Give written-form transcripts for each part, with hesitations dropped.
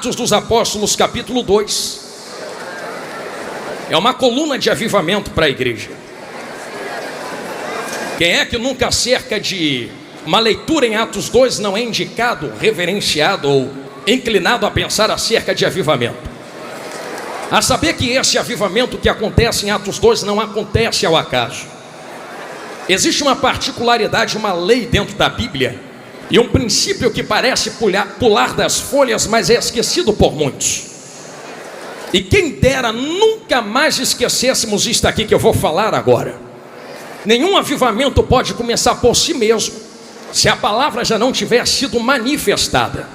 Atos dos Apóstolos, capítulo 2. É uma coluna de avivamento para a igreja. Quem é que nunca acerca de uma leitura em Atos 2 não é indicado, reverenciado ou inclinado a pensar acerca de avivamento? A saber que esse avivamento que acontece em Atos 2 não acontece ao acaso. Existe uma particularidade, uma lei dentro da Bíblia e um princípio que parece pular das folhas, mas é esquecido por muitos. E quem dera nunca mais esquecêssemos isto aqui que eu vou falar agora. Nenhum avivamento pode começar por si mesmo, se a palavra já não tiver sido manifestada.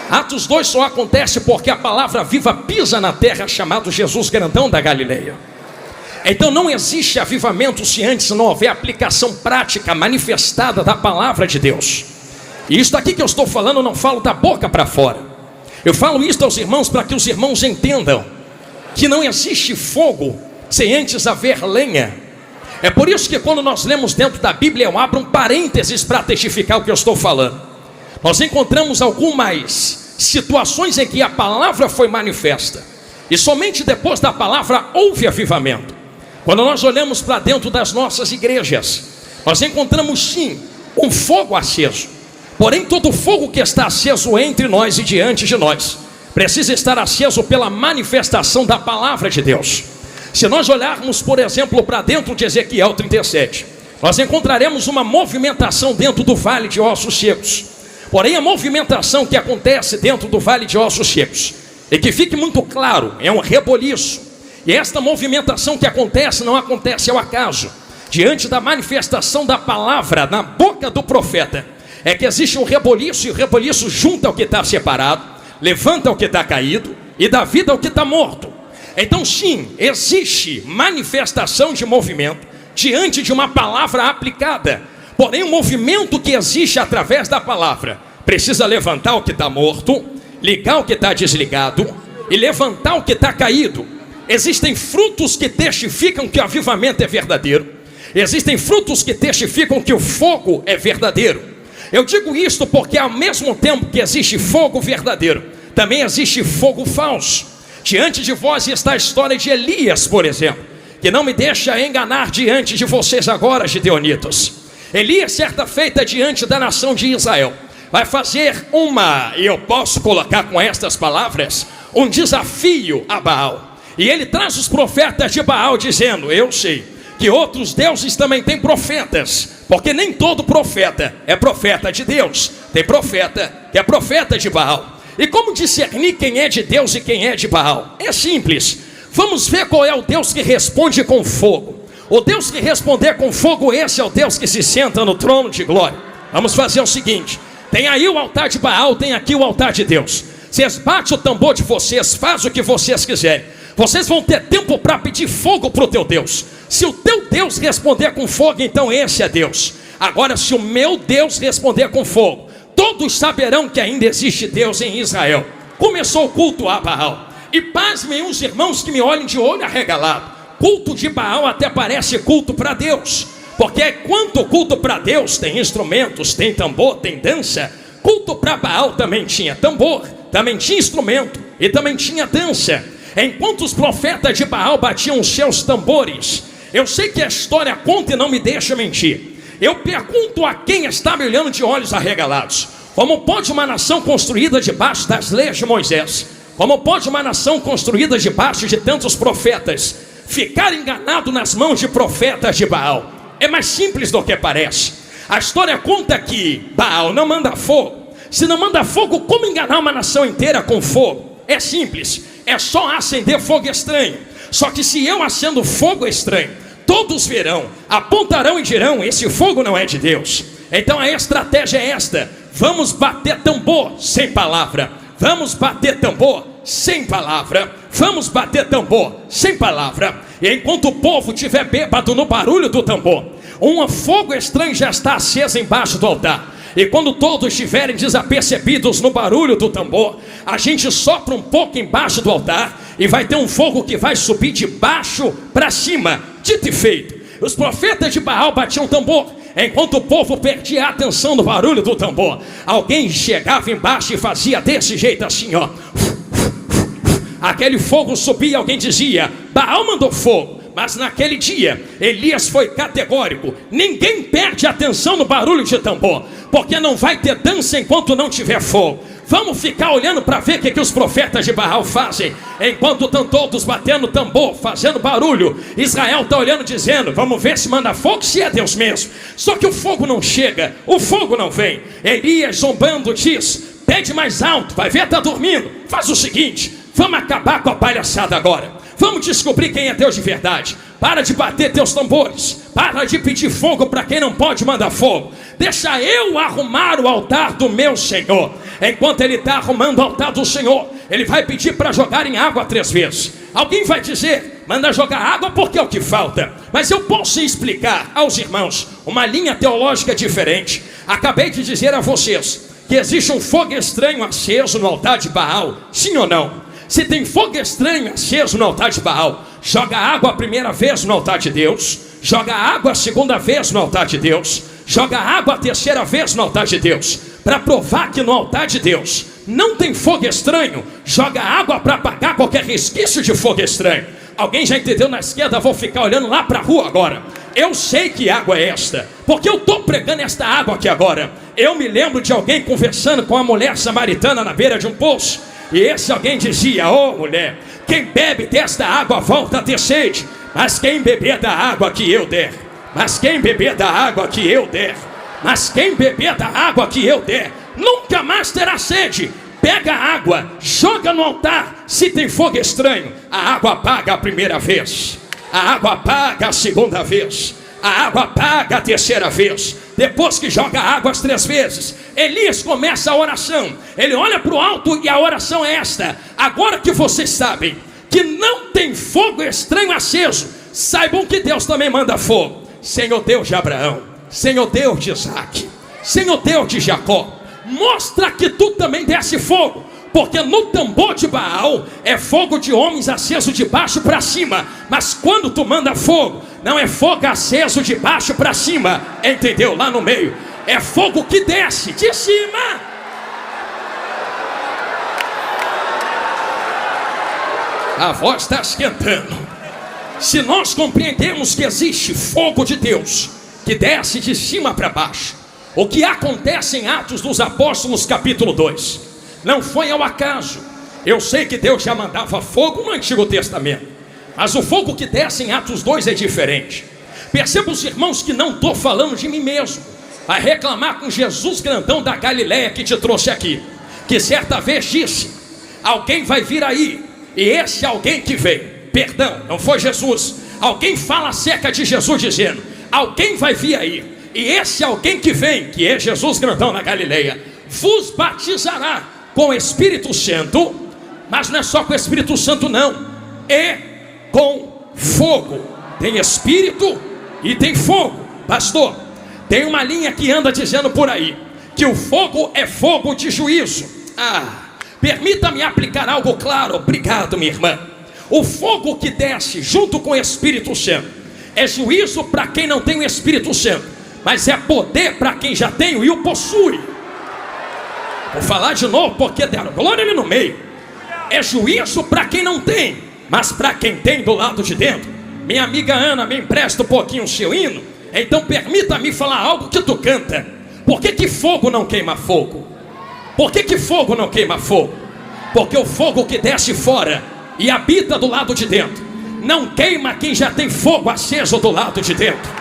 Atos 2 só acontece porque a palavra viva pisa na terra, chamado Jesus Grandão da Galileia. Então não existe avivamento se antes não houver aplicação prática, manifestada da palavra de Deus. E isso aqui que eu estou falando, eu não falo da boca para fora. Eu falo isso aos irmãos para que os irmãos entendam que não existe fogo sem antes haver lenha. É por isso que quando nós lemos dentro da Bíblia, eu abro um parênteses para testificar o que eu estou falando. Nós encontramos algumas situações em que a palavra foi manifesta, e somente depois da palavra houve avivamento. Quando nós olhamos para dentro das nossas igrejas, nós encontramos sim um fogo aceso. Porém todo fogo que está aceso entre nós e diante de nós precisa estar aceso pela manifestação da palavra de Deus. Se nós olharmos, por exemplo, para dentro de Ezequiel 37, nós encontraremos uma movimentação dentro do vale de ossos secos. Porém a movimentação que acontece dentro do vale de ossos secos, e que fique muito claro, é um reboliço. E esta movimentação que acontece não acontece ao acaso. Diante da manifestação da palavra na boca do profeta, é que existe um reboliço, e o reboliço junta o que está separado, levanta o que está caído e dá vida ao que está morto. Então sim, existe manifestação de movimento diante de uma palavra aplicada. Porém o movimento que existe através da palavra precisa levantar o que está morto, ligar o que está desligado e levantar o que está caído. Existem frutos que testificam que o avivamento é verdadeiro. Existem frutos que testificam que o fogo é verdadeiro. Eu digo isto porque ao mesmo tempo que existe fogo verdadeiro, também existe fogo falso. Diante de vós está a história de Elias, por exemplo, que não me deixa enganar diante de vocês agora, gideonitas. Elias, certa feita diante da nação de Israel, vai fazer e eu posso colocar com estas palavras, um desafio a Baal. E ele traz os profetas de Baal dizendo: eu sei que outros deuses também têm profetas, porque nem todo profeta é profeta de Deus. Tem profeta que é profeta de Baal. E como discernir quem é de Deus e quem é de Baal? É simples. Vamos ver qual é o Deus que responde com fogo. O Deus que responder com fogo, esse é o Deus que se senta no trono de glória. Vamos fazer o seguinte: tem aí o altar de Baal, tem aqui o altar de Deus. Vocês batem o tambor de vocês, faz o que vocês quiserem. Vocês vão ter tempo para pedir fogo para o teu Deus. Se o teu Deus responder com fogo, então esse é Deus. Agora se o meu Deus responder com fogo, todos saberão que ainda existe Deus em Israel. Começou o culto a Baal. E pasmem os irmãos que me olhem de olho arregalado. Culto de Baal até parece culto para Deus, porque enquanto culto para Deus tem instrumentos, tem tambor, tem dança, culto para Baal também tinha tambor, também tinha instrumento e também tinha dança. Enquanto os profetas de Baal batiam os seus tambores, eu sei que a história conta e não me deixa mentir. Eu pergunto a quem está me olhando de olhos arregalados: como pode uma nação construída debaixo das leis de Moisés, como pode uma nação construída debaixo de tantos profetas ficar enganado nas mãos de profetas de Baal? É mais simples do que parece. A história conta que Baal não manda fogo. Se não manda fogo, como enganar uma nação inteira com fogo? É simples, é só acender fogo estranho. Só que se eu acendo fogo estranho, todos verão, apontarão e dirão: esse fogo não é de Deus. Então a estratégia é esta: vamos bater tambor sem palavra, vamos bater tambor sem palavra, vamos bater tambor sem palavra. E enquanto o povo estiver bêbado no barulho do tambor, um fogo estranho já está aceso embaixo do altar. E quando todos estiverem desapercebidos no barulho do tambor, a gente sopra um pouco embaixo do altar e vai ter um fogo que vai subir de baixo para cima. Dito e feito, os profetas de Baal batiam tambor. Enquanto o povo perdia a atenção no barulho do tambor, alguém chegava embaixo e fazia desse jeito assim, ó. Aquele fogo subia, alguém dizia: Baal mandou fogo. Mas naquele dia, Elias foi categórico: ninguém perde atenção no barulho de tambor, porque não vai ter dança enquanto não tiver fogo. Vamos ficar olhando para ver o que os profetas de Baal fazem. Enquanto estão todos batendo tambor, fazendo barulho, Israel está olhando dizendo: vamos ver se manda fogo, se é Deus mesmo. Só que o fogo não chega, o fogo não vem. Elias, zombando, diz: pede mais alto, vai ver, está dormindo. Faz o seguinte, vamos acabar com a palhaçada agora. Vamos descobrir quem é Deus de verdade. Para de bater teus tambores. Para de pedir fogo para quem não pode mandar fogo. Deixa eu arrumar o altar do meu Senhor. Enquanto ele está arrumando o altar do Senhor, ele vai pedir para jogar em água 3 vezes. Alguém vai dizer: manda jogar água porque é o que falta. Mas eu posso explicar aos irmãos uma linha teológica diferente. Acabei de dizer a vocês que existe um fogo estranho aceso no altar de Baal. Sim ou não? Se tem fogo estranho aceso no altar de Baal, joga água a primeira vez no altar de Deus, joga água a segunda vez no altar de Deus, joga água a terceira vez no altar de Deus, para provar que no altar de Deus não tem fogo estranho. Joga água para apagar qualquer resquício de fogo estranho. Alguém já entendeu na esquerda? Vou ficar olhando lá para a rua agora. Eu sei que água é esta, porque eu estou pregando esta água aqui agora. Eu me lembro de alguém conversando com a mulher samaritana na beira de um poço. E esse alguém dizia: ô mulher, quem bebe desta água volta a ter sede, mas quem beber da água que eu der, mas quem beber da água que eu der, mas quem beber da água que eu der, nunca mais terá sede. Pega a água, joga no altar. Se tem fogo estranho, a água apaga a primeira vez, a água apaga a segunda vez, a água apaga a terceira vez. Depois que joga água as 3 vezes, Elias começa a oração. Ele olha para o alto e a oração é esta: agora que vocês sabem que não tem fogo estranho aceso, saibam que Deus também manda fogo. Senhor Deus de Abraão, Senhor Deus de Isaac, Senhor Deus de Jacó, mostra que tu também desce fogo. Porque no tambor de Baal é fogo de homens aceso de baixo para cima, mas quando tu manda fogo, não é fogo aceso de baixo para cima, entendeu? Lá no meio é fogo que desce de cima. A voz está esquentando. Se nós compreendemos que existe fogo de Deus que desce de cima para baixo, o que acontece em Atos dos Apóstolos capítulo 2 não foi ao acaso. Eu sei que Deus já mandava fogo no Antigo Testamento, mas o fogo que desce em Atos 2 é diferente. Perceba, os irmãos, que não estou falando de mim mesmo. Vai reclamar com Jesus grandão da Galileia que te trouxe aqui, que certa vez disse: alguém vai vir aí, e esse alguém que vem, perdão, não foi Jesus. Alguém fala acerca de Jesus dizendo: alguém vai vir aí, e esse alguém que vem, que é Jesus grandão da Galileia, vos batizará com o Espírito Santo. Mas não é só com o Espírito Santo não, é com fogo. Tem Espírito e tem fogo. Pastor, tem uma linha que anda dizendo por aí que o fogo é fogo de juízo. Permita-me aplicar algo claro. Obrigado, minha irmã. O fogo que desce junto com o Espírito Santo é juízo para quem não tem o Espírito Santo, mas é poder para quem já tem e o possui. Vou falar de novo porque deram glória ali no meio. É juízo para quem não tem, mas para quem tem do lado de dentro. Minha amiga Ana, me empresta um pouquinho o seu hino. Então permita-me falar algo que tu canta. Por que fogo não queima fogo? Por que fogo não queima fogo? Porque o fogo que desce fora e habita do lado de dentro não queima quem já tem fogo aceso do lado de dentro.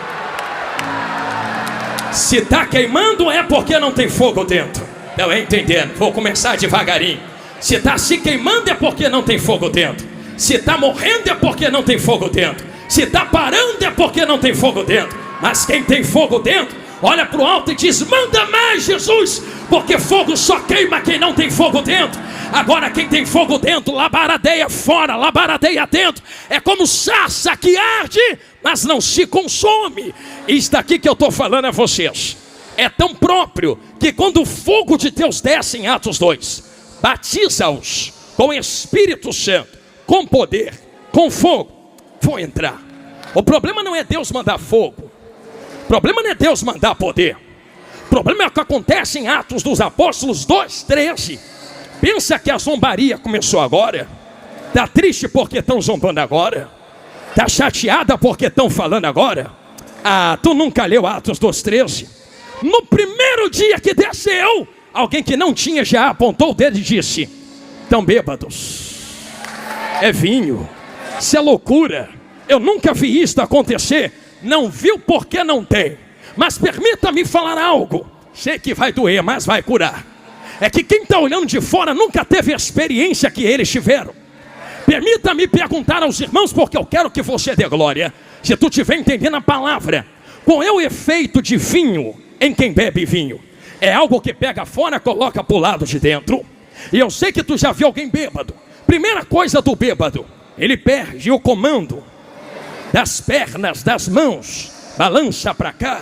Se está queimando é porque não tem fogo dentro. Estão entendendo? Vou começar devagarinho. Se está se queimando é porque não tem fogo dentro. Se está morrendo é porque não tem fogo dentro. Se está parando é porque não tem fogo dentro. Mas quem tem fogo dentro, olha para o alto e diz: manda mais, Jesus, porque fogo só queima quem não tem fogo dentro. Agora quem tem fogo dentro, labaradeia fora, labaradeia dentro. É como sarça que arde, mas não se consome. Isso daqui que eu estou falando a vocês é tão próprio que quando o fogo de Deus desce em Atos 2, batiza-os com o Espírito Santo, com poder, com fogo, vão entrar. O problema não é Deus mandar fogo. problema não é Deus mandar poder. O problema é o que acontece em Atos dos Apóstolos 2:13. Pensa que a zombaria começou agora? Está triste porque estão zombando agora? Está chateada porque estão falando agora? Ah, tu nunca leu Atos 2:13? No primeiro dia que desceu, alguém que não tinha já apontou o dedo e disse: estão bêbados, é vinho, isso é loucura, eu nunca vi isso acontecer. Não viu porque não tem. Mas permita-me falar algo, sei que vai doer, mas vai curar. É que quem está olhando de fora nunca teve a experiência que eles tiveram. Permita-me perguntar aos irmãos, porque eu quero que você dê glória. Se tu estiver entendendo a palavra, qual é o efeito de vinho em quem bebe vinho? É algo que pega fora, coloca para o lado de dentro. E eu sei que tu já viu alguém bêbado. Primeira coisa do bêbado, ele perde o comando das pernas, das mãos. Balança para cá,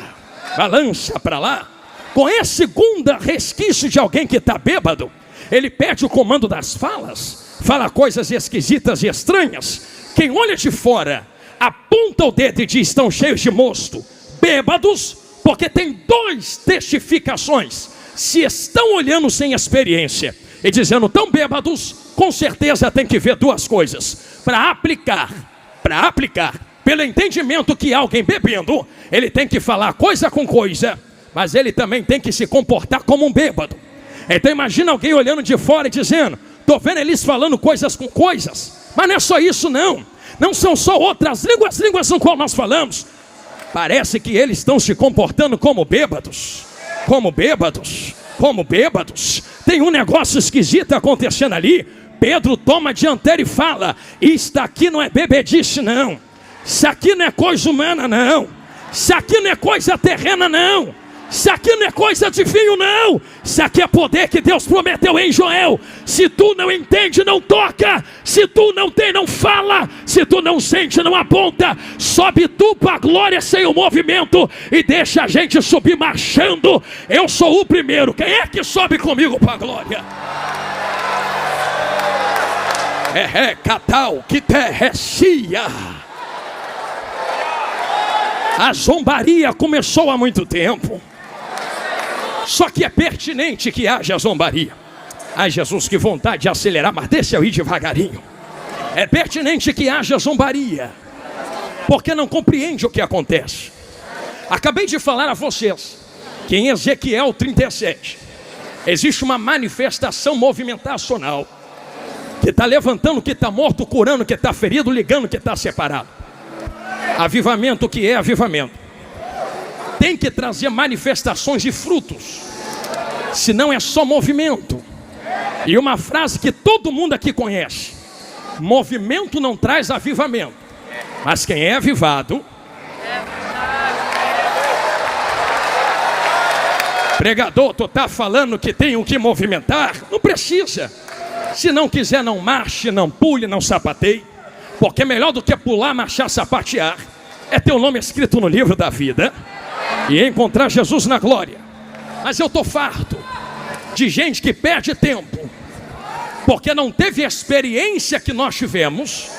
balança para lá. Com esse segundo resquício de alguém que está bêbado, ele perde o comando das falas. Fala coisas esquisitas e estranhas. Quem olha de fora aponta o dedo e diz: estão cheios de mosto, bêbados, porque tem duas testificações. Se estão olhando sem experiência e dizendo tão bêbados, com certeza tem que ver duas coisas para aplicar. Pelo entendimento que alguém bebendo, ele tem que falar coisa com coisa, mas ele também tem que se comportar como um bêbado. Então imagina alguém olhando de fora e dizendo: estou vendo eles falando coisas com coisas. Mas não é só isso não. Não são só outras línguas no qual nós falamos. Parece que eles estão se comportando como bêbados. Tem um negócio esquisito acontecendo ali. Pedro toma a dianteira e fala: isto aqui não é bebedice não. Isso aqui não é coisa humana não. Isso aqui não é coisa terrena não. Isso aqui não é coisa de vinho não. Isso aqui é poder que Deus prometeu em Joel. Se tu não entende, não toca. Se tu não tem, não fala. Se tu não sente, não aponta. Sobe tu para a glória sem o movimento e deixa a gente subir marchando. Eu sou o primeiro. Quem é que sobe comigo para a glória? Catal que terrecia. A zombaria começou há muito tempo. Só que é pertinente que haja zombaria. Ai Jesus, que vontade de acelerar, mas deixa eu ir devagarinho. É pertinente que haja zombaria, porque não compreende o que acontece. Acabei de falar a vocês que em Ezequiel 37 existe uma manifestação movimentacional que está levantando o que está morto, curando o que está ferido, ligando o que está separado. Avivamento, o que é avivamento? Tem que trazer manifestações e frutos, senão é só movimento. E uma frase que todo mundo aqui conhece: movimento não traz avivamento, mas quem é avivado. Pregador, tu está falando que tem o que movimentar? Não precisa. Se não quiser, não marche, não pule, não sapateie, porque é melhor do que pular, marchar, sapatear é ter o nome escrito no livro da vida e encontrar Jesus na glória. Mas eu estou farto de gente que perde tempo, porque não teve a experiência que nós tivemos,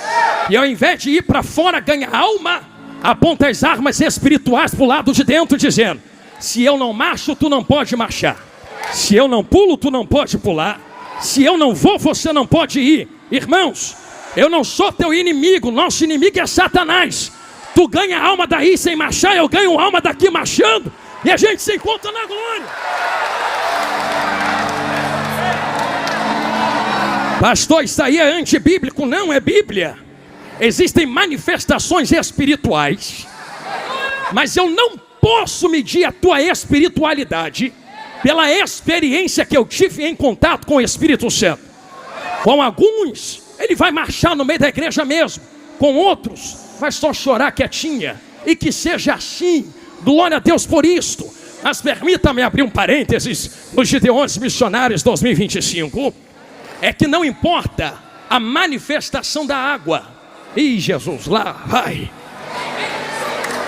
e ao invés de ir para fora ganhar alma, aponta as armas espirituais para o lado de dentro, dizendo: se eu não marcho, tu não pode marchar. Se eu não pulo, tu não pode pular. Se eu não vou, você não pode ir. Irmãos, eu não sou teu inimigo, nosso inimigo é Satanás. Tu ganha alma daí sem marchar, eu ganho alma daqui marchando, e a gente se encontra na glória. Pastor, isso aí é antibíblico. Não, é Bíblia. Existem manifestações espirituais, mas eu não posso medir a tua espiritualidade pela experiência que eu tive em contato com o Espírito Santo. Com alguns, ele vai marchar no meio da igreja mesmo. Com outros, vai só chorar quietinha. E que seja assim. Glória a Deus por isto. Mas permita-me abrir um parênteses nos Gideões Missionários 2025. É que não importa a manifestação da água. Ih, Jesus, lá vai.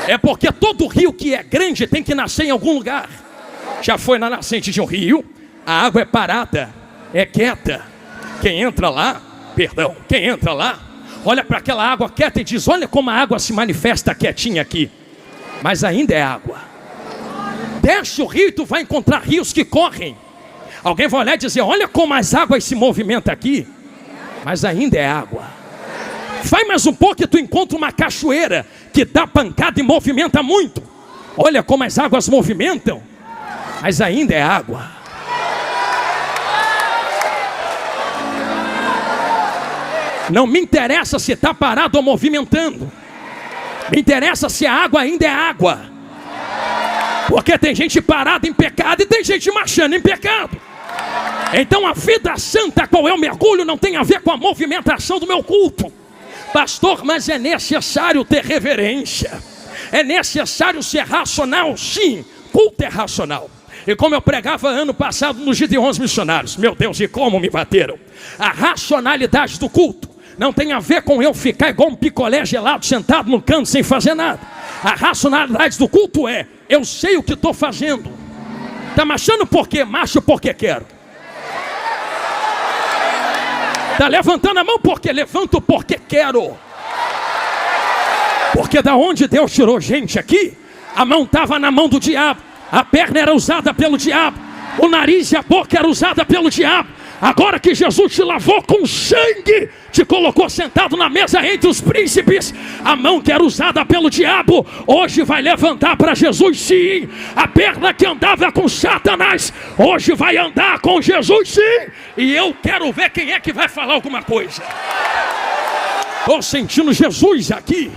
É porque todo rio que é grande tem que nascer em algum lugar. Já foi na nascente de um rio, a água é parada, é quieta. Quem entra lá, olha para aquela água quieta e diz: olha como a água se manifesta quietinha aqui. mas ainda é água. Desce o rio e tu vai encontrar rios que correm. Alguém vai olhar e dizer, olha como as águas se movimentam aqui, mas ainda é água. Vai mais um pouco e tu encontra uma cachoeira que dá pancada e movimenta muito. Olha como as águas movimentam, mas ainda é água. Não me interessa se está parado ou movimentando. Me interessa se a água ainda é água. Porque tem gente parada em pecado e tem gente marchando em pecado. Então a vida santa, qual é o mergulho, não tem a ver com a movimentação do meu culto. Pastor, mas é necessário ter reverência. É necessário ser racional, sim. Culto é racional. E como eu pregava ano passado nos Gideões Missionários, meu Deus, e como me bateram. A racionalidade do culto não tem a ver com eu ficar igual um picolé gelado sentado no canto sem fazer nada. A racionalidade do culto é, eu sei o que estou fazendo. Está marchando por quê? Marcho porque quero. Está levantando a mão porque levanto porque quero. Porque da onde Deus tirou gente aqui, a mão estava na mão do diabo, a perna era usada pelo diabo, o nariz e a boca era usada pelo diabo. Agora que Jesus te lavou com sangue, te colocou sentado na mesa entre os príncipes, a mão que era usada pelo diabo, hoje vai levantar para Jesus sim. A perna que andava com Satanás, hoje vai andar com Jesus sim. E eu quero ver quem é que vai falar alguma coisa. Estou sentindo Jesus aqui.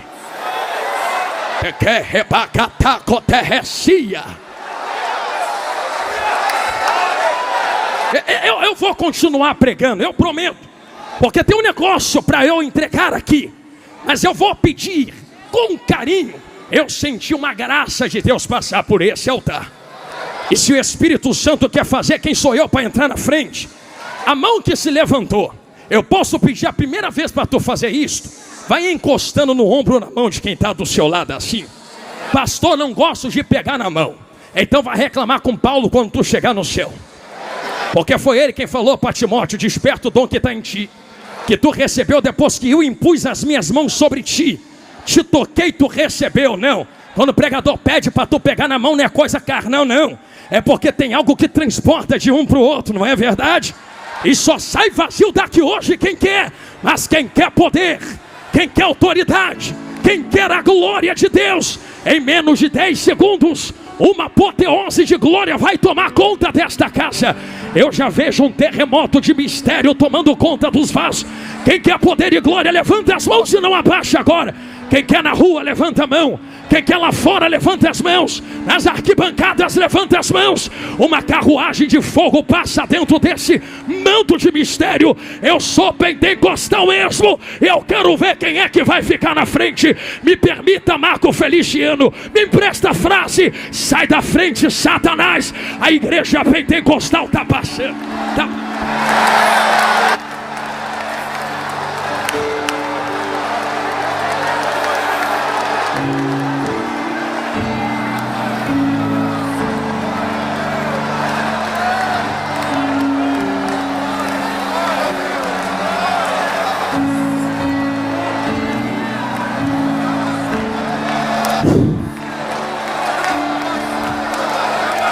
Eu vou continuar pregando, eu prometo. Porque tem um negócio para eu entregar aqui. Mas eu vou pedir com carinho. Eu senti uma graça de Deus passar por esse altar. E se o Espírito Santo quer fazer, quem sou eu para entrar na frente? A mão que se levantou, eu posso pedir a primeira vez para tu fazer isso. Vai encostando no ombro ou na mão de quem está do seu lado assim. Pastor, não gosto de pegar na mão. Então vai reclamar com Paulo quando tu chegar no céu. Porque foi ele quem falou para Timóteo, desperta o dom que está em ti, que tu recebeu depois que eu impus as minhas mãos sobre ti. Te toquei, tu recebeu, não. Quando o pregador pede para tu pegar na mão, não é coisa carnal, não. É porque tem algo que transporta de um para o outro, não é verdade? E só sai vazio daqui hoje quem quer. Mas quem quer poder, quem quer autoridade, quem quer a glória de Deus, em menos de 10 segundos, uma apoteose de glória vai tomar conta desta casa. Eu já vejo um terremoto de mistério tomando conta dos vasos. Quem quer poder e glória, levanta as mãos e não abaixa agora. Quem quer na rua, levanta a mão. Quem quer lá fora, levanta as mãos. Nas arquibancadas, levanta as mãos. Uma carruagem de fogo passa dentro desse manto de mistério. Eu sou pentecostal mesmo. Eu quero ver quem é que vai ficar na frente. Me permita, Marco Feliciano, me empresta a frase. Sai da frente, Satanás. A igreja pentecostal está passando.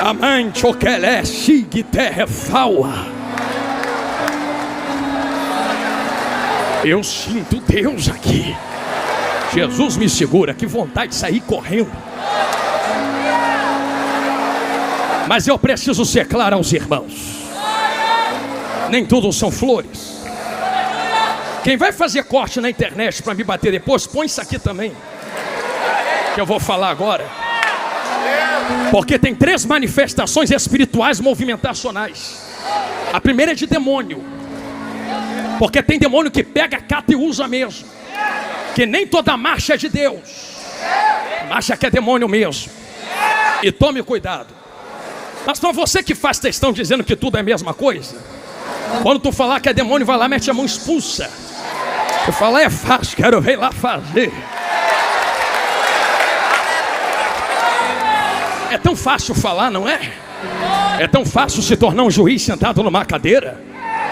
Amante o que é sigue terra faua. Eu sinto Deus aqui. Jesus me segura, que vontade de sair correndo. Mas eu preciso ser claro aos irmãos. Nem tudo são flores. Quem vai fazer corte na internet para me bater depois, põe isso aqui também, que eu vou falar agora. Porque tem 3 manifestações espirituais movimentacionais. A primeira é de demônio. Porque tem demônio que pega, cata e usa mesmo. Que nem toda marcha é de Deus. Marcha que é demônio mesmo. E tome cuidado. Mas não é você que faz textão dizendo que tudo é a mesma coisa. Quando tu falar que é demônio, vai lá, mete a mão, expulsa. Tu falar é fácil, quero ver lá fazer. É tão fácil falar, não é? É tão fácil se tornar um juiz sentado numa cadeira,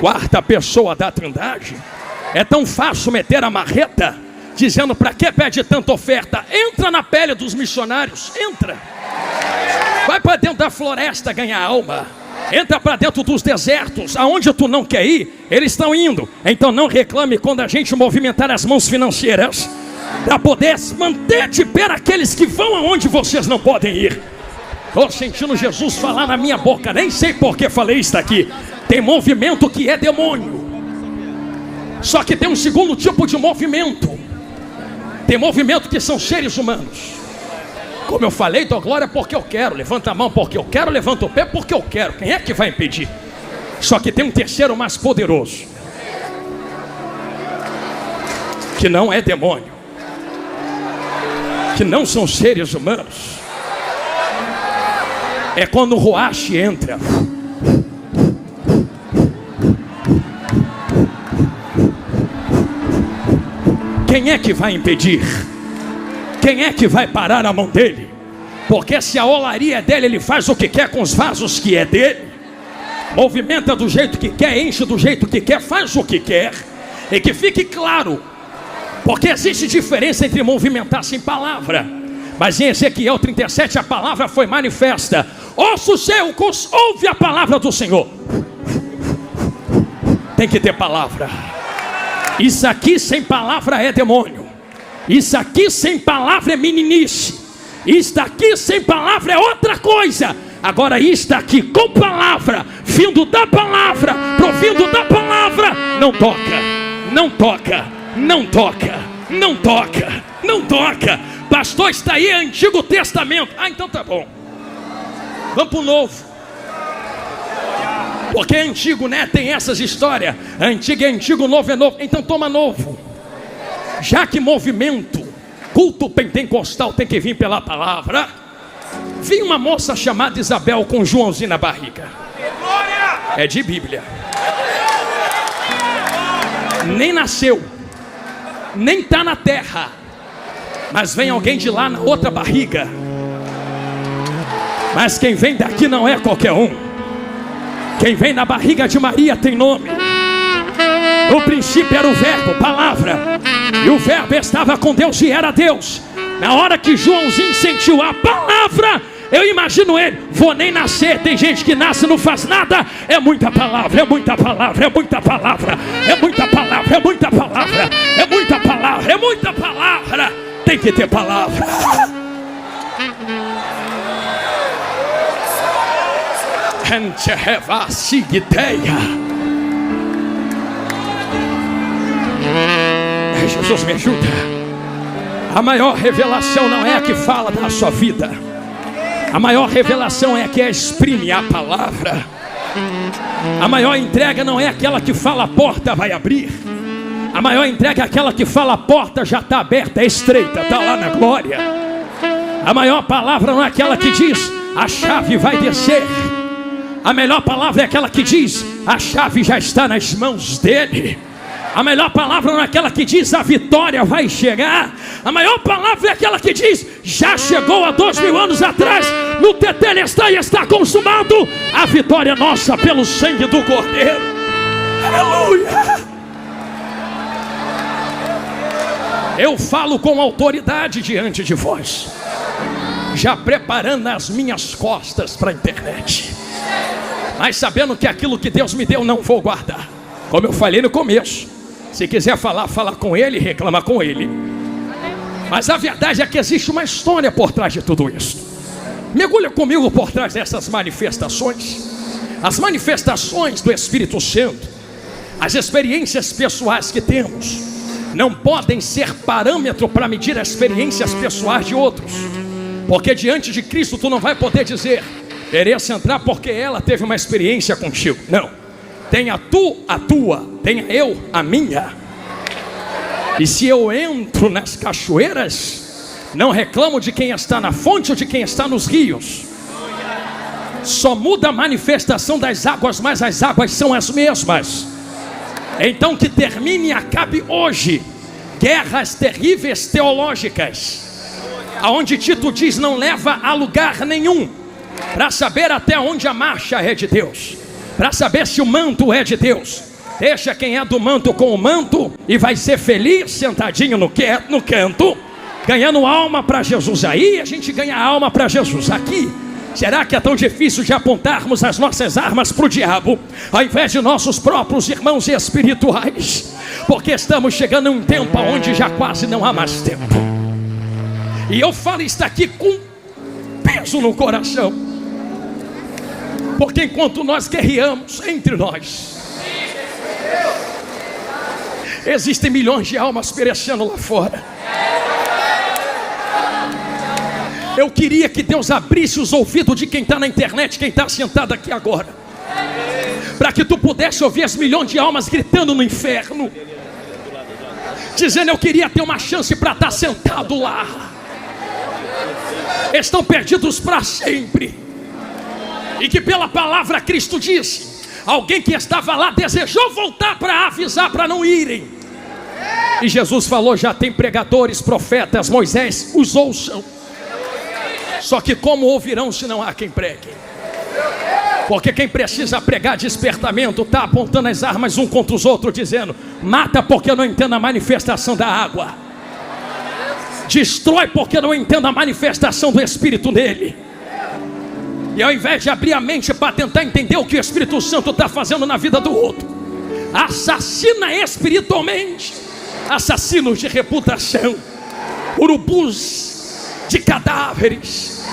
4ª pessoa da Trindade. É tão fácil meter a marreta dizendo: para que pede tanta oferta? Entra na pele dos missionários, entra. Vai para dentro da floresta ganhar alma. Entra para dentro dos desertos, aonde tu não quer ir, eles estão indo. Então não reclame quando a gente movimentar as mãos financeiras para poder manter de pé aqueles que vão aonde vocês não podem ir. Estou sentindo Jesus falar na minha boca, nem sei por que falei isso aqui. Tem movimento que é demônio. Só que tem um segundo tipo de movimento. Tem movimento que são seres humanos. Como eu falei, dou glória porque eu quero. Levanta a mão porque eu quero, levanta o pé porque eu quero. Quem é que vai impedir? Só que tem um terceiro mais poderoso, que não é demônio, que não são seres humanos. É quando o Ruach entra. Quem é que vai impedir? Quem é que vai parar a mão dele? Porque se a olaria é dele, ele faz o que quer com os vasos que é dele. Movimenta do jeito que quer, enche do jeito que quer, faz o que quer. E que fique claro, porque existe diferença entre movimentar sem palavra. Mas em Ezequiel 37 a palavra foi manifesta. Ouça o céu, ouve a palavra do Senhor. Tem que ter palavra. Isso aqui sem palavra é demônio. Isso aqui sem palavra é meninice. Isto aqui sem palavra é outra coisa. Agora isto aqui com palavra, vindo da palavra, provindo da palavra, não toca, não toca, não toca, não toca, não toca. Pastor, está aí Antigo Testamento. Ah, então tá bom. Vamos para o Novo. Porque é antigo, né? Tem essas histórias. Antigo é antigo, novo é novo. Então toma novo. Já que movimento, culto pentecostal tem que vir pela palavra. Vi uma moça chamada Isabel com Joãozinho na barriga. É de Bíblia. Nem nasceu, nem está na terra, mas vem alguém de lá na outra barriga. Mas quem vem daqui não é qualquer um. Quem vem na barriga de Maria tem nome. No princípio era o verbo, palavra. E o verbo estava com Deus e era Deus. Na hora que Joãozinho sentiu a palavra, eu imagino ele: vou nem nascer. Tem gente que nasce e não faz nada. É muita palavra, é muita palavra, é muita palavra, é muita palavra, é muita palavra, é muita palavra, é muita palavra. Tem que ter palavra. Jesus me ajuda. A maior revelação não é a que fala da sua vida. A maior revelação é a que exprime a palavra. A maior entrega não é aquela que fala a porta vai abrir. A maior entrega é aquela que fala a porta já está aberta, é estreita, está lá na glória. A maior palavra não é aquela que diz a chave vai descer. A melhor palavra é aquela que diz a chave já está nas mãos dele. A melhor palavra não é aquela que diz a vitória vai chegar. A maior palavra é aquela que diz já chegou há 2000 anos atrás, no tetelestai está consumado. A vitória é nossa pelo sangue do Cordeiro. Aleluia. Eu falo com autoridade diante de vós, já preparando as minhas costas para a internet, mas sabendo que aquilo que Deus me deu não vou guardar. Como eu falei no começo, se quiser falar, fala com ele, reclama com ele. Mas a verdade é que existe uma história por trás de tudo isso. Mergulha comigo por trás dessas manifestações. As manifestações do Espírito Santo, as experiências pessoais que temos, não podem ser parâmetro para medir as experiências pessoais de outros. Porque diante de Cristo tu não vai poder dizer Teresa entrar porque ela teve uma experiência contigo. Não. Tenha tu a tua, tenha eu a minha. E se eu entro nas cachoeiras, não reclamo de quem está na fonte ou de quem está nos rios. Só muda a manifestação das águas, mas as águas são as mesmas. Então que termine e acabe hoje guerras terríveis teológicas, aonde Tito diz não leva a lugar nenhum, para saber até onde a marcha é de Deus, para saber se o manto é de Deus, Deixa quem é do manto com o manto e vai ser feliz sentadinho no canto, ganhando alma para Jesus. Aí a gente ganha alma para Jesus. Aqui, será que é tão difícil de apontarmos as nossas armas para o diabo, ao invés de nossos próprios irmãos espirituais? Porque estamos chegando a um tempo onde já quase não há mais tempo. E eu falo isso aqui com peso no coração, porque enquanto nós guerreamos entre nós, existem milhões de almas perecendo lá fora. Eu queria que Deus abrisse os ouvidos de quem está na internet, quem está sentado aqui agora, para que tu pudesse ouvir as milhões de almas gritando no inferno, dizendo: eu queria ter uma chance para estar sentado lá. Estão perdidos para sempre. E que pela palavra Cristo disse: alguém que estava lá desejou voltar para avisar para não irem. E Jesus falou: já tem pregadores, profetas, Moisés os ouçam. Só que como ouvirão se não há quem pregue? Porque quem precisa pregar despertamento está apontando as armas um contra os outros, dizendo: mata porque eu não entendo a manifestação da água, destrói porque eu não entendo a manifestação do Espírito nele. E ao invés de abrir a mente para tentar entender o que o Espírito Santo está fazendo na vida do outro, assassina espiritualmente, assassinos de reputação, urubus de cadáveres.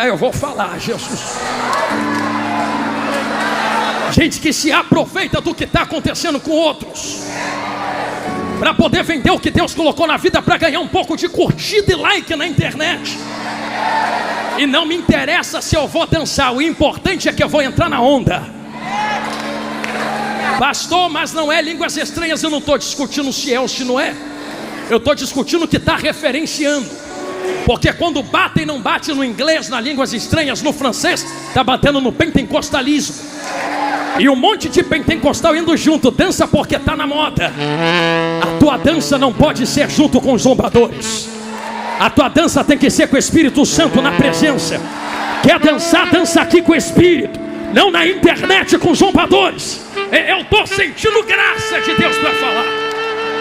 Eu vou falar, Jesus. Gente que se aproveita do que está acontecendo com outros, para poder vender o que Deus colocou na vida, para ganhar um pouco de curtida e like na internet. E não me interessa se eu vou dançar, o importante é que eu vou entrar na onda. Pastor, mas não é línguas estranhas. Eu não estou discutindo se é ou se não é. Eu estou discutindo o que está referenciando. Porque quando bate e não bate no inglês, nas línguas estranhas, no francês, está batendo no pentecostalismo. E um monte de pentecostal indo junto, dança porque está na moda. A tua dança não pode ser junto com os zombadores. A tua dança tem que ser com o Espírito Santo na presença. Quer dançar, dança aqui com o Espírito, não na internet com zombadores. Eu estou sentindo graça de Deus para falar.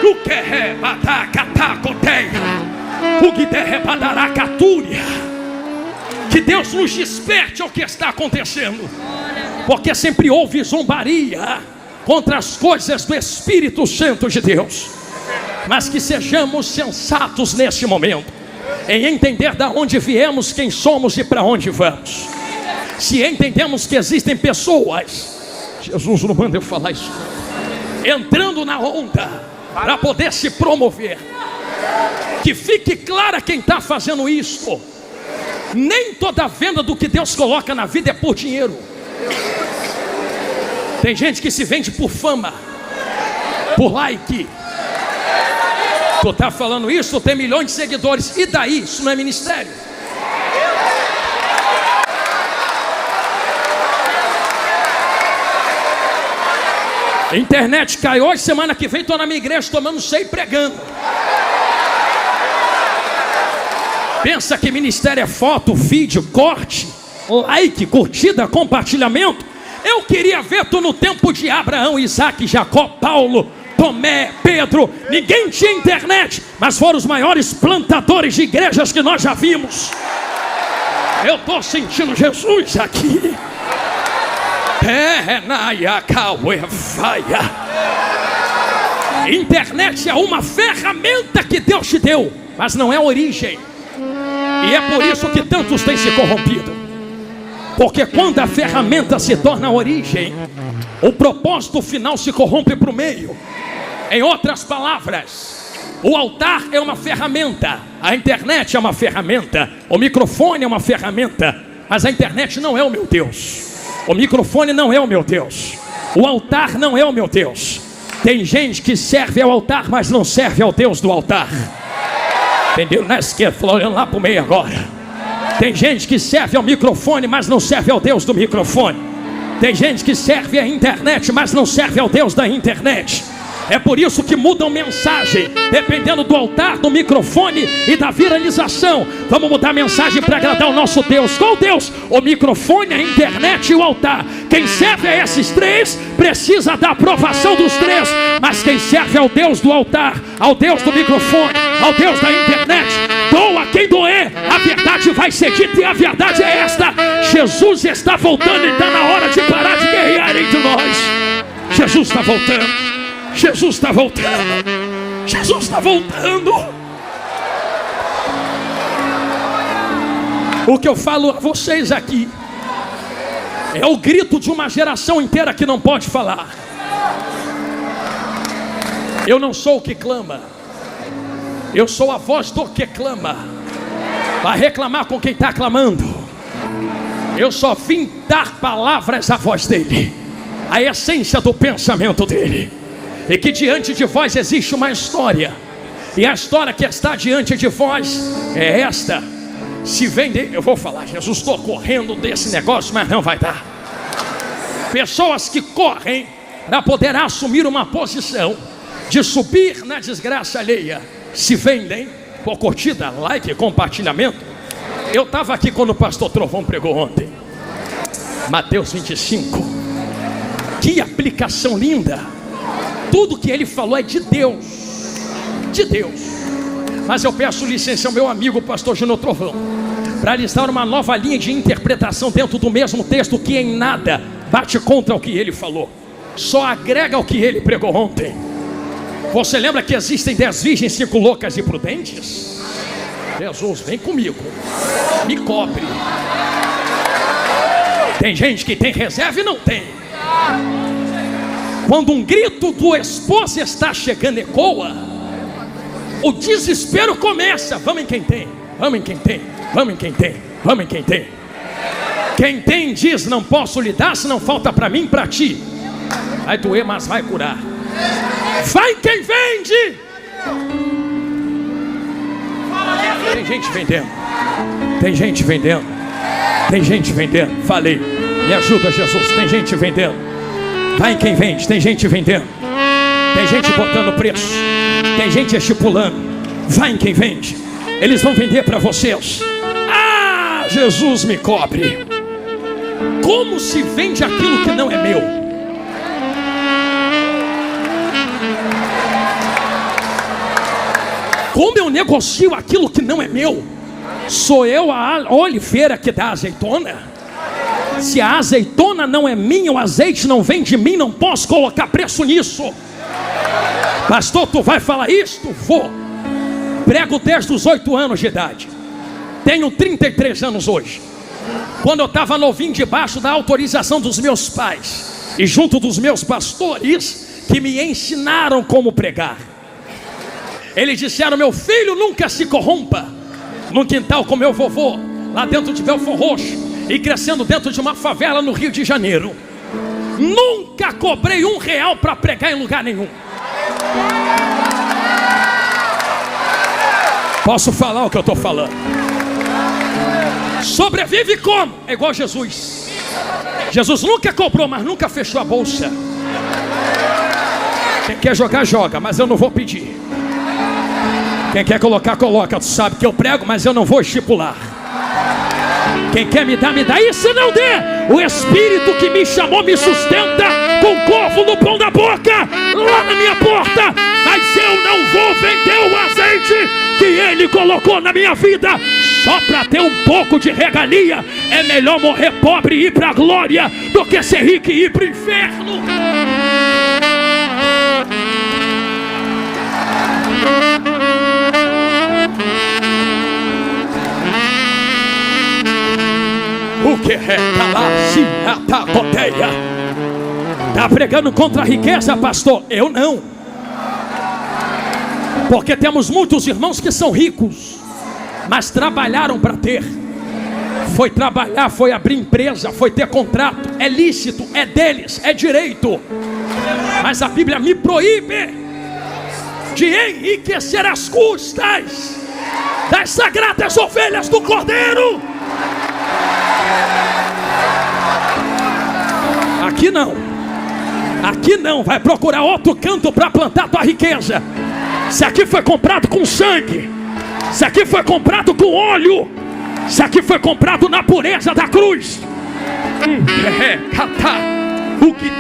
O que é que Deus nos desperte ao que está acontecendo, porque sempre houve zombaria contra as coisas do Espírito Santo de Deus. Mas que sejamos sensatos neste momento, em entender de onde viemos, quem somos e para onde vamos. Se entendemos que existem pessoas, Jesus não manda eu falar isso, entrando na onda para poder se promover, que fique clara quem está fazendo isso. Nem toda venda do que Deus coloca na vida é por dinheiro. Tem gente que se vende por fama, por like. Tu está falando isso, tu tem milhões de seguidores, e daí? Isso não é ministério. Internet cai hoje, semana que vem estou na minha igreja tomando ceia e pregando. Pensa que ministério é foto, vídeo, corte, like, curtida, compartilhamento? Eu queria ver tu no tempo de Abraão, Isaac, Jacó, Paulo, Tomé, Pedro. Ninguém tinha internet, mas foram os maiores plantadores de igrejas que nós já vimos. Eu estou sentindo Jesus aqui. Internet é uma ferramenta que Deus te deu, mas não é a origem. E é por isso que tantos têm se corrompido. Porque quando a ferramenta se torna a origem, o propósito final se corrompe para o meio. Em outras palavras, o altar é uma ferramenta, a internet é uma ferramenta, o microfone é uma ferramenta, mas a internet não é o meu Deus. O microfone não é o meu Deus. O altar não é o meu Deus. Tem gente que serve ao altar, mas não serve ao Deus do altar. Entendeu? Na esquerda, olhando lá para o meio agora. Tem gente que serve ao microfone, mas não serve ao Deus do microfone. Tem gente que serve à internet, mas não serve ao Deus da internet. É por isso que mudam mensagem, dependendo do altar, do microfone e da viralização. Vamos mudar a mensagem para agradar o nosso Deus. Qual Deus? O microfone, a internet e o altar. Quem serve a esses três precisa da aprovação dos três. Mas quem serve ao Deus do altar, ao Deus do microfone, ao Deus da internet, doa quem doer, a verdade vai ser dita e a verdade é esta: Jesus está voltando e está na hora de parar de guerrear entre nós. Jesus está voltando. Jesus está voltando. Jesus está voltando. O que eu falo a vocês aqui é o grito de uma geração inteira que não pode falar. Eu não sou o que clama, eu sou a voz do que clama. Vai reclamar com quem está clamando. Eu só vim dar palavras à voz dele, a essência do pensamento dele. E que diante de vós existe uma história, e a história que está diante de vós é esta. Se vender, eu vou falar, Jesus, estou correndo desse negócio, mas não vai dar. Pessoas que correm para poder assumir uma posição de subir na desgraça alheia, se vendem por curtida, like, compartilhamento. Eu estava aqui quando o pastor Trovão pregou ontem, Mateus 25. Que aplicação linda. Tudo que ele falou é de Deus, de Deus. Mas eu peço licença ao meu amigo pastor Júnior Trovão para lhes dar uma nova linha de interpretação dentro do mesmo texto, que em nada bate contra o que ele falou, só agrega o que ele pregou ontem. Você lembra que existem 10 virgens, 5 loucas e prudentes? Jesus, vem comigo, me cobre. Tem gente que tem reserva e não tem. Quando um grito do esposo está chegando ecoa, o desespero começa. Vamos em quem tem, vamos em quem tem, vamos em quem tem, vamos em quem tem. Quem tem diz: não posso lhe dar, se não falta para mim, para ti. Vai doer, mas vai curar. Vai quem vende. Tem gente vendendo, tem gente vendendo, tem gente vendendo. Falei, me ajuda, Jesus, tem gente vendendo. Vai quem vende, tem gente vendendo, tem gente botando preço, tem gente estipulando. Vai em quem vende, eles vão vender para vocês. Ah, Jesus me cobre. Como se vende aquilo que não é meu? Como eu negocio aquilo que não é meu? Sou eu a oliveira que dá azeitona? Se a azeitona não é minha, o azeite não vem de mim, não posso colocar preço nisso. Pastor, tu vai falar isto? Vou. Prego desde os 8 anos de idade. Tenho 33 anos hoje. Quando eu estava novinho, debaixo da autorização dos meus pais e junto dos meus pastores, que me ensinaram como pregar. Eles disseram: meu filho, nunca se corrompa. Num quintal com meu vovô, lá dentro de Belfort Roxo, e crescendo dentro de uma favela no Rio de Janeiro, nunca cobrei R$1 para pregar em lugar nenhum. Posso falar o que eu estou falando? Sobrevive como? É igual Jesus. Jesus nunca cobrou, mas nunca fechou a bolsa. Quem quer jogar, joga, mas eu não vou pedir. Quem quer colocar, coloca. Tu sabe que eu prego, mas eu não vou estipular. Quem quer me dar, me dá. E se não der, o Espírito que me chamou me sustenta com corvo no pão da boca, lá na minha porta. Mas eu não vou vender o azeite que Ele colocou na minha vida só para ter um pouco de regalia. É melhor morrer pobre e ir para a glória do que ser rico e ir para o inferno. O que é calaciatacoteia? Está pregando contra a riqueza, pastor? Eu não. Porque temos muitos irmãos que são ricos, mas trabalharam para ter. Foi trabalhar, foi abrir empresa, foi ter contrato. É lícito, é deles, é direito. Mas a Bíblia me proíbe de enriquecer as custas das sagradas ovelhas do Cordeiro. Aqui não. Aqui não, vai procurar outro canto para plantar tua riqueza. Se aqui foi comprado com sangue, se aqui foi comprado com óleo, se aqui foi comprado na pureza da cruz. O que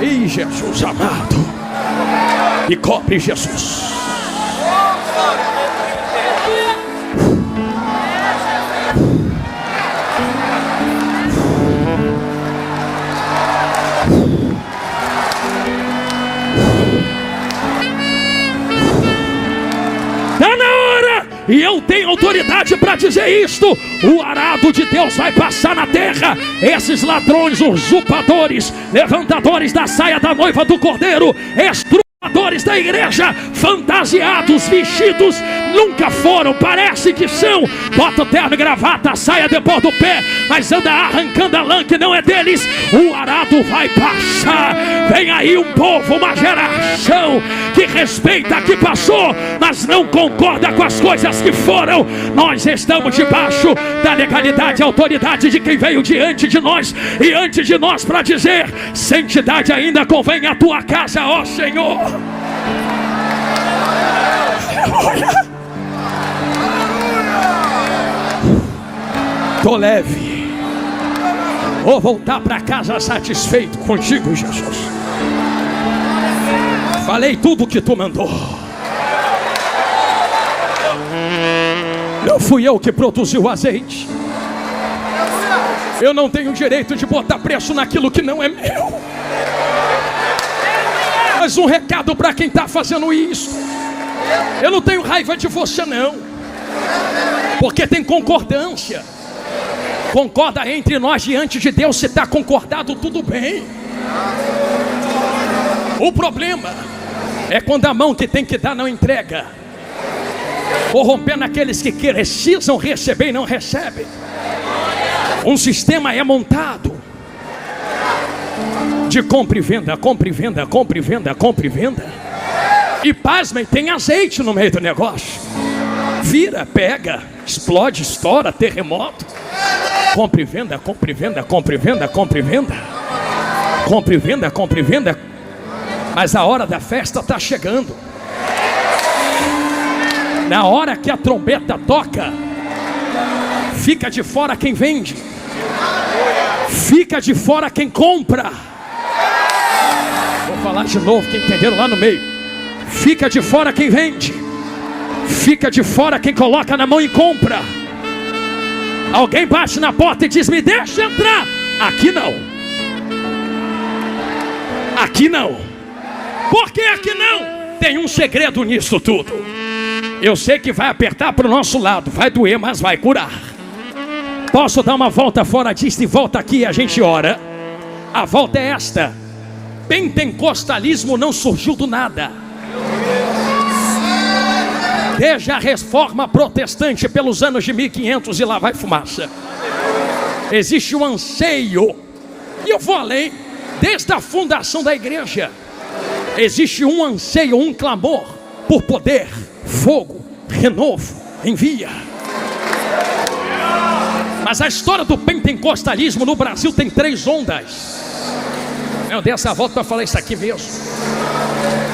e Jesus amado, e cobre Jesus. E eu tenho autoridade para dizer isto: o arado de Deus vai passar na terra. Esses ladrões, usurpadores, levantadores da saia da noiva do Cordeiro, estrupadores da igreja, fantasiados, vestidos, nunca foram, parece que são. Bota o terno e gravata, a saia depois do pé, mas anda arrancando a lã que não é deles. O arado vai passar. Vem aí um povo, uma geração que respeita que passou, mas não concorda com as coisas que foram. Nós estamos debaixo da legalidade e autoridade de quem veio diante de nós e antes de nós para dizer: santidade ainda convém à tua casa, ó Senhor. Aleluia. Tô leve, vou voltar para casa satisfeito contigo, Jesus. Falei tudo que tu mandou. Não fui eu que produzi o azeite. Eu não tenho direito de botar preço naquilo que não é meu. Mas um recado para quem está fazendo isso: eu não tenho raiva de você não, porque tem concordância. Concorda entre nós diante de Deus. Se está concordado, tudo bem. O problema é quando a mão que tem que dar não entrega, corrompendo aqueles que precisam receber e não recebem. Um sistema é montado de compra e venda, compra e venda, compra e venda, compra e venda. E pasmem, tem azeite no meio do negócio. Vira, pega, explode, estoura, terremoto. Compra e venda, compra e venda, compra e venda, compra e venda. Compra e venda, compra e venda. Mas a hora da festa está chegando. Na hora que a trombeta toca, fica de fora quem vende, fica de fora quem compra. Vou falar de novo, quem entenderam lá no meio. Fica de fora quem vende, fica de fora quem coloca na mão e compra. Alguém bate na porta e diz: me deixa entrar. Aqui não. Aqui não. Por que aqui não? Tem um segredo nisso tudo. Eu sei que vai apertar para o nosso lado, vai doer, mas vai curar. Posso dar uma volta fora disso e volta aqui e a gente ora? A volta é esta: pentecostalismo não surgiu do nada. Desde a reforma protestante pelos anos de 1500 e lá vai fumaça. Existe um anseio, e eu vou além, desde a fundação da igreja. Existe um anseio, um clamor por poder, fogo, renovo, envia. Mas a história do pentecostalismo no Brasil tem 3 ondas. Eu dei essa volta para falar isso aqui mesmo.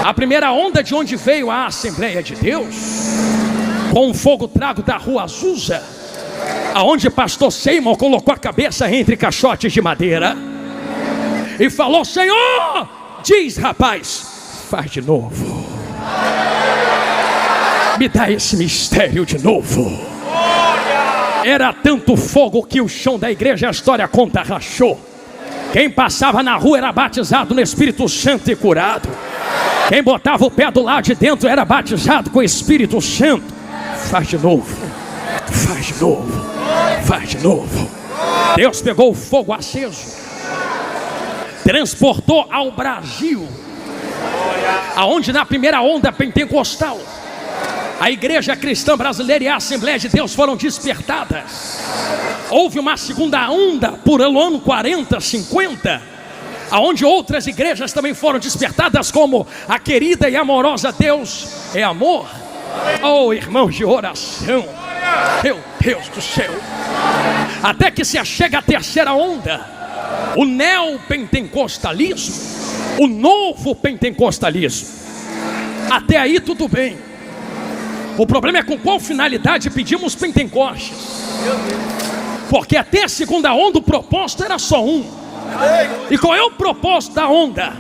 A primeira onda, de onde veio a Assembleia de Deus, com um fogo trago da rua Azusa, aonde pastor Seymour colocou a cabeça entre caixotes de madeira e falou: Senhor, diz rapaz, faz de novo, me dá esse mistério de novo. Era tanto fogo que o chão da igreja, a história conta, rachou. Quem passava na rua era batizado no Espírito Santo e curado. Quem botava o pé do lado de dentro era batizado com o Espírito Santo. Faz de novo, faz de novo, faz de novo. Deus pegou o fogo aceso, transportou ao Brasil, aonde na primeira onda pentecostal a igreja cristã brasileira e a Assembleia de Deus foram despertadas. Houve uma segunda onda por ano 40, 50, aonde outras igrejas também foram despertadas, como a querida e amorosa Deus é Amor. Oh, irmãos de oração, meu Deus do céu, Até que se chega a terceira onda, o neopentecostalismo, o novo pentecostalismo. Até aí tudo bem. O problema é com qual finalidade pedimos Pentecostes. Porque até a segunda onda o propósito era só um. E qual é o propósito da onda?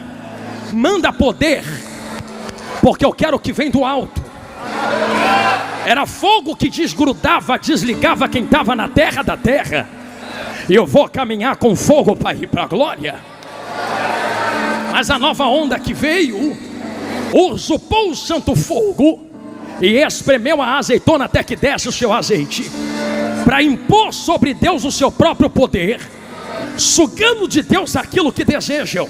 Manda poder, porque eu quero o que vem do alto. Era fogo que desgrudava, desligava quem estava na terra da terra. E eu vou caminhar com fogo para ir para a glória. Mas a nova onda que veio usurpou o santo fogo e espremeu a azeitona até que desce o seu azeite, para impor sobre Deus o seu próprio poder, sugando de Deus aquilo que desejam.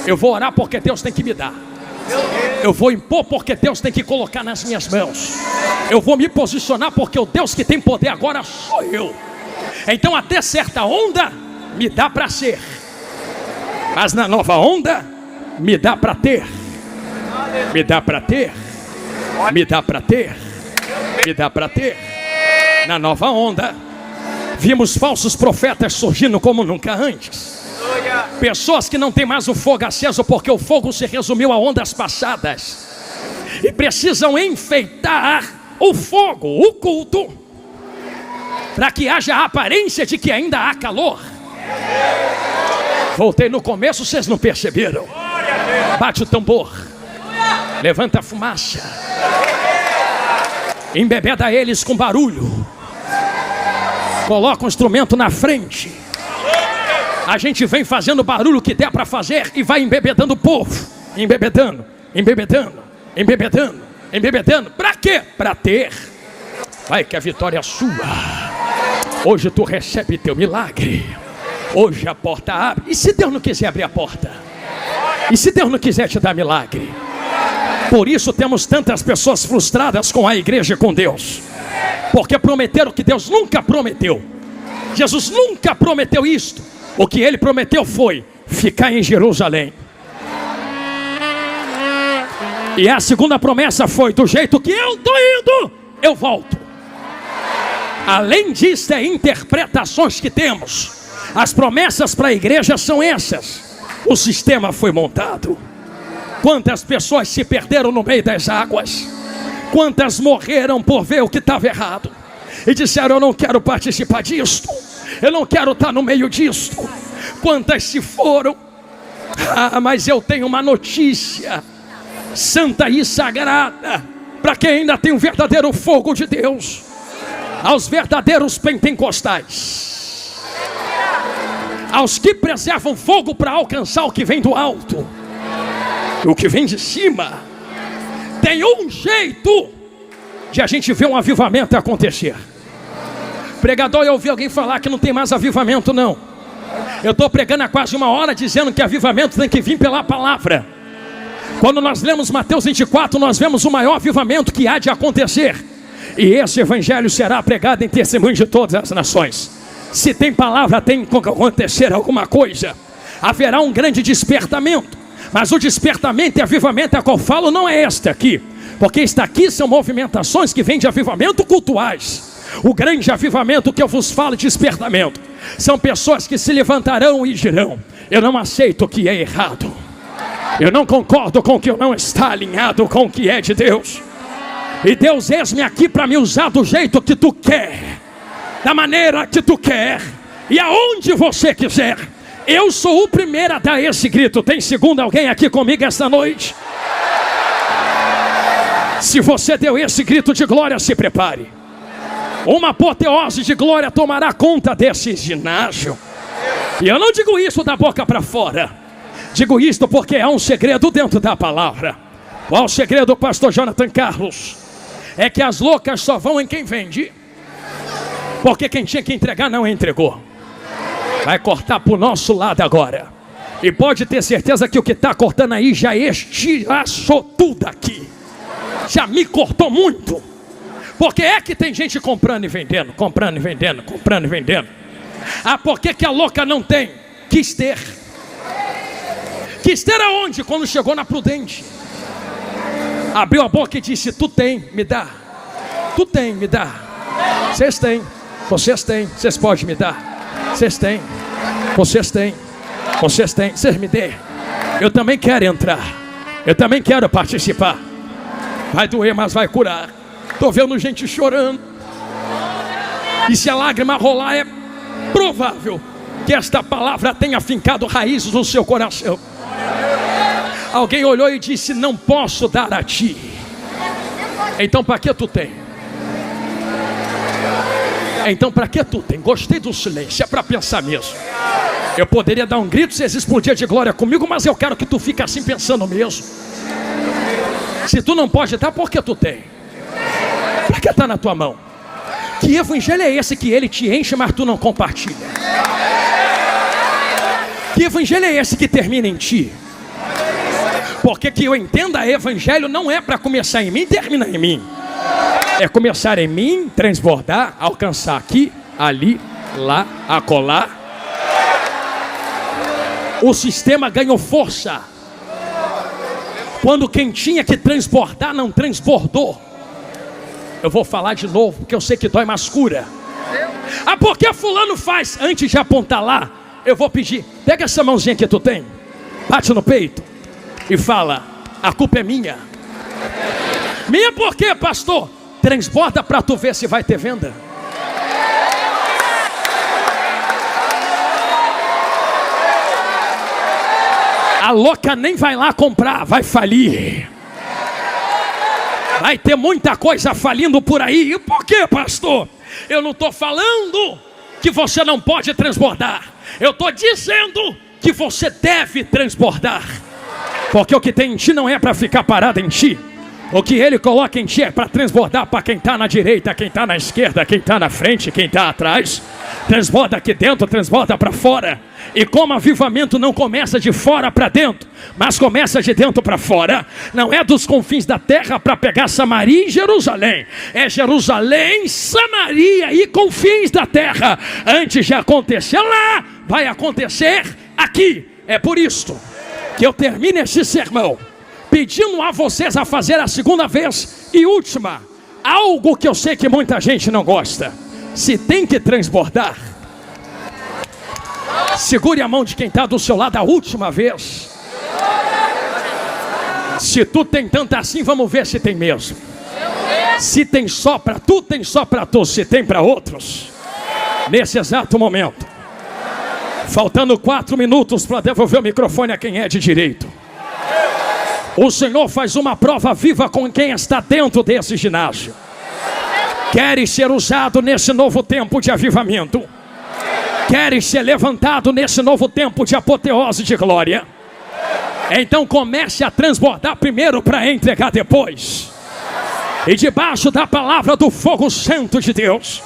Eu vou orar porque Deus tem que me dar. Eu vou impor porque Deus tem que colocar nas minhas mãos. Eu vou me posicionar porque o Deus que tem poder agora sou eu. Então até certa onda me dá para ser, mas na nova onda me dá para ter. Me dá para ter. Me dá para ter. Me dá para ter. Na nova onda vimos falsos profetas surgindo como nunca antes. Pessoas que não têm mais o fogo aceso porque o fogo se resumiu a ondas passadas e precisam enfeitar o fogo, o culto, para que haja a aparência de que ainda há calor. Voltei no começo, vocês não perceberam? Bate o tambor, levanta a fumaça, embebeda eles com barulho, coloca o instrumento na frente. A gente vem fazendo o barulho que der para fazer e vai embebedando o povo. Embebedando, embebedando, embebedando, embebedando. Para quê? Para ter. Vai que a vitória é sua. Hoje tu recebe teu milagre. Hoje a porta abre. E se Deus não quiser abrir a porta? E se Deus não quiser te dar milagre? Por isso temos tantas pessoas frustradas com a igreja e com Deus. Porque prometeram que Deus nunca prometeu. Jesus nunca prometeu isto. O que ele prometeu foi ficar em Jerusalém. E a segunda promessa foi: do jeito que eu estou indo, eu volto. Além disso, é interpretações que temos. As promessas para a igreja são essas. O sistema foi montado. Quantas pessoas se perderam no meio das águas? Quantas morreram por ver o que estava errado e disseram: eu não quero participar disto, eu não quero estar no meio disto. Quantas se foram? Mas eu tenho uma notícia santa e sagrada para quem ainda tem o verdadeiro fogo de Deus, aos verdadeiros pentecostais, aos que preservam fogo para alcançar o que vem do alto. O que vem de cima tem um jeito de a gente ver um avivamento acontecer. Pregador, eu ouvi alguém falar que não tem mais avivamento. Não, eu estou pregando há quase uma hora dizendo que avivamento tem que vir pela palavra. Quando nós lemos Mateus 24, nós vemos o maior avivamento que há de acontecer, e esse evangelho será pregado em testemunho de todas as nações. Se tem palavra, tem que acontecer alguma coisa. Haverá um grande despertamento. Mas o despertamento e avivamento a qual falo não é este aqui, porque esta aqui são movimentações que vêm de avivamento cultuais. O grande avivamento que eu vos falo, despertamento, são pessoas que se levantarão e dirão: eu não aceito o que é errado, eu não concordo com o que não está alinhado com o que é de Deus, e Deus, eis-me aqui para me usar do jeito que tu quer, da maneira que tu quer e aonde você quiser. Eu sou o primeiro a dar esse grito. Tem segundo alguém aqui comigo esta noite? Se você deu esse grito de glória, se prepare. Uma apoteose de glória tomará conta desse ginásio. E eu não digo isso da boca para fora. Digo isto porque há um segredo dentro da palavra. Qual o segredo, pastor Jonathan Carlos? É que as loucas só vão em quem vende, porque quem tinha que entregar não entregou. Vai cortar para o nosso lado agora. E pode ter certeza que o que está cortando aí já estilhaçou tudo aqui. Já me cortou muito. Porque é que tem gente comprando e vendendo, comprando e vendendo, comprando e vendendo. Ah, por que a louca não tem? Quis ter. Quis ter aonde? Quando chegou na Prudente. Abriu a boca e disse: tu tem, me dá. Tu tem, me dá. Vocês têm. Vocês têm, vocês podem me dar. Vocês têm, vocês têm, vocês têm. Vocês me dêem. Eu também quero entrar. Eu também quero participar. Vai doer, mas vai curar. Tô vendo gente chorando. E se a lágrima rolar, é provável que esta palavra tenha fincado raízes no seu coração. Alguém olhou e disse: não posso dar a ti. Então para que tu tem? Então para que tu tem? Gostei do silêncio, é para pensar mesmo. Eu poderia dar um grito, vocês explodiam de glória comigo, mas eu quero que tu fique assim pensando mesmo. Se tu não pode dar, por que tu tem? Para que está na tua mão? Que evangelho é esse que ele te enche, mas tu não compartilha? Que evangelho é esse que termina em ti? Porque que eu entenda, evangelho não é para começar em mim e terminar em mim. É começar em mim, transbordar, alcançar aqui, ali, lá, acolá. O sistema ganhou força quando quem tinha que transbordar não transbordou. Eu vou falar de novo, porque eu sei que dói, mas cura. Ah, porque fulano faz? Antes de apontar lá, eu vou pedir: pega essa mãozinha que tu tem, bate no peito e fala: a culpa é minha. Minha por quê, pastor? Transborda para tu ver se vai ter venda. A louca nem vai lá comprar, vai falir. Vai ter muita coisa falindo por aí. E por quê, pastor? Eu não estou falando que você não pode transbordar. Eu estou dizendo que você deve transbordar. Porque o que tem em ti não é para ficar parado em ti. O que ele coloca em ti é para transbordar para quem está na direita, quem está na esquerda, quem está na frente, quem está atrás. Transborda aqui dentro, transborda para fora. E como avivamento não começa de fora para dentro, mas começa de dentro para fora, não é dos confins da terra para pegar Samaria e Jerusalém. É Jerusalém, Samaria e confins da terra. Antes de acontecer lá, vai acontecer aqui. É por isto que eu termino esse sermão pedindo a vocês a fazer a segunda vez e última algo que eu sei que muita gente não gosta. Se tem que transbordar, segure a mão de quem está do seu lado a última vez. Se tu tem tanto assim, vamos ver se tem mesmo. Se tem só para tu, tem só para tu. Se tem para outros, nesse exato momento, faltando 4 minutos para devolver o microfone a quem é de direito, o Senhor faz uma prova viva com quem está dentro desse ginásio. Queres ser usado nesse novo tempo de avivamento? Queres ser levantado nesse novo tempo de apoteose de glória? Então comece a transbordar primeiro para entregar depois. E debaixo da palavra do fogo santo de Deus,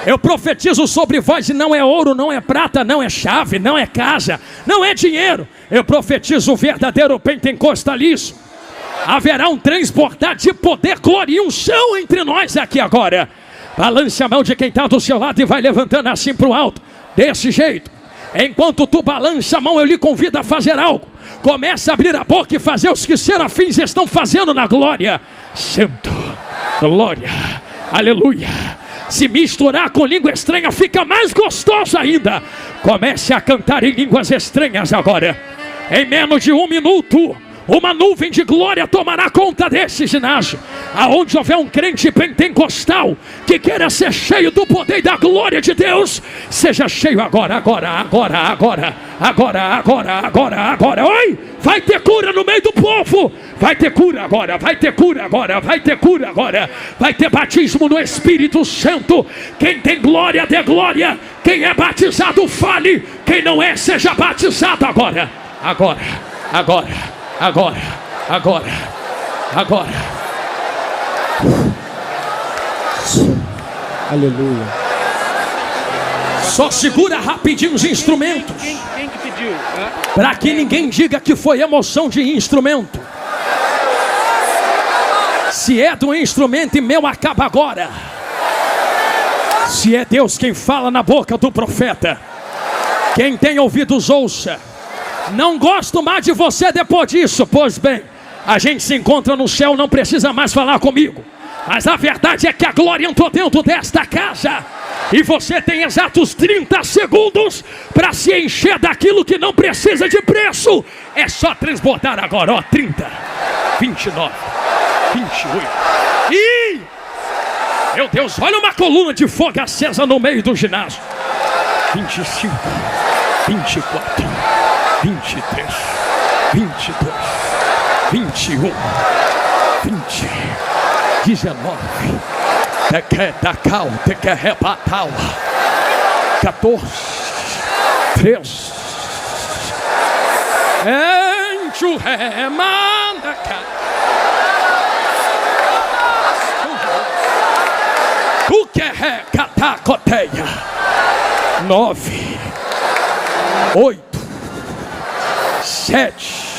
eu profetizo sobre vós, e não é ouro, não é prata, não é chave, não é casa, não é dinheiro. Eu profetizo o verdadeiro pentecostalismo. Haverá um transbordar de poder, glória e unção entre nós aqui agora. Balance a mão de quem está do seu lado e vai levantando assim para o alto, desse jeito. Enquanto tu balança a mão, eu lhe convido a fazer algo. Começa a abrir a boca e fazer os que serafins estão fazendo na glória. Santo, glória, aleluia. Se misturar com língua estranha fica mais gostoso ainda. Comece a cantar em línguas estranhas agora. Em menos de 1 minuto, uma nuvem de glória tomará conta desse ginásio. Aonde houver um crente pentecostal que queira ser cheio do poder e da glória de Deus, seja cheio agora, agora, agora, agora, agora, agora, agora, agora. Oi! Vai ter cura no meio do povo. Vai ter cura agora, vai ter cura agora, vai ter cura agora. Vai ter batismo no Espírito Santo. Quem tem glória, dê glória. Quem é batizado, fale. Quem não é, seja batizado agora. Agora, agora, agora, agora, agora. Aleluia. Só segura rapidinho os instrumentos. Quem que pediu? Para que ninguém diga que foi emoção de instrumento. Se é do instrumento e meu, acaba agora. Se é Deus quem fala na boca do profeta, quem tem ouvidos ouça. Não gosto mais de você depois disso. Pois bem, a gente se encontra no céu, não precisa mais falar comigo. Mas a verdade é que a glória entrou dentro desta casa. E você tem exatos 30 segundos para se encher daquilo que não precisa de preço. É só transbordar agora, ó, 30, 29, 28. Ih! Meu Deus, olha uma coluna de fogo acesa no meio do ginásio. 25, 24, 23, 22, 21, 20, 19. Tequedacal, tequerrebatal. 14, 13. Enxurremanda. O que é catacoteia? 9, 8, 7.